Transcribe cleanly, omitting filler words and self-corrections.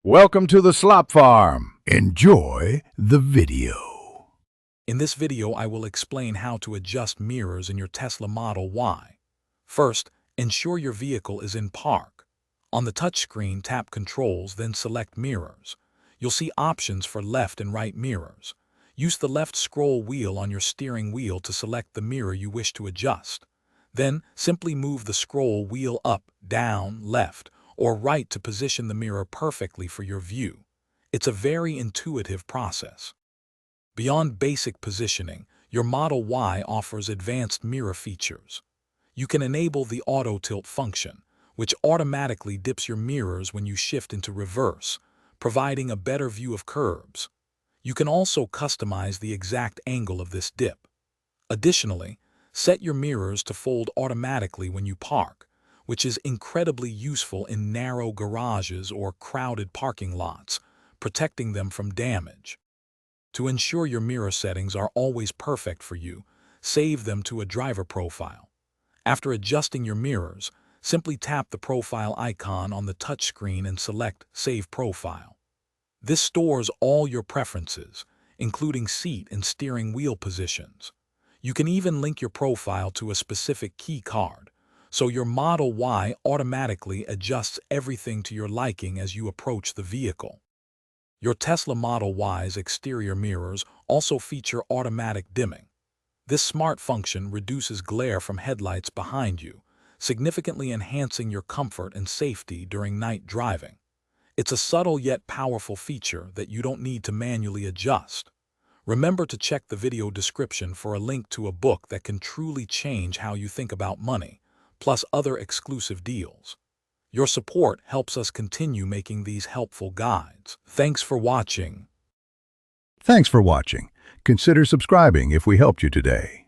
Welcome to the Slop Farm. Enjoy the video. In this video, I will explain how to adjust mirrors in your Tesla Model Y. First, ensure your vehicle is in park. On the touchscreen, tap Controls, then select Mirrors. You'll see options for left and right mirrors. Use the left scroll wheel on your steering wheel to select the mirror you wish to adjust. Then, simply move the scroll wheel up, down, left, or right to position the mirror perfectly for your view. It's a very intuitive process. Beyond basic positioning, your Model Y offers advanced mirror features. You can enable the auto tilt function, which automatically dips your mirrors when you shift into reverse, providing a better view of curbs. You can also customize the exact angle of this dip. Additionally, set your mirrors to fold automatically when you park, which is incredibly useful in narrow garages or crowded parking lots, protecting them from damage. To ensure your mirror settings are always perfect for you, save them to a driver profile. After adjusting your mirrors, simply tap the profile icon on the touchscreen and select Save Profile. This stores all your preferences, including seat and steering wheel positions. You can even link your profile to a specific key card, so your Model Y automatically adjusts everything to your liking as you approach the vehicle. Your Tesla Model Y's exterior mirrors also feature automatic dimming. This smart function reduces glare from headlights behind you, significantly enhancing your comfort and safety during night driving. It's a subtle yet powerful feature that you don't need to manually adjust. Remember to check the video description for a link to a book that can truly change how you think about money, plus other exclusive deals. Your support helps us continue making these helpful guides. Thanks for watching. Thanks for watching. Consider subscribing if we helped you today.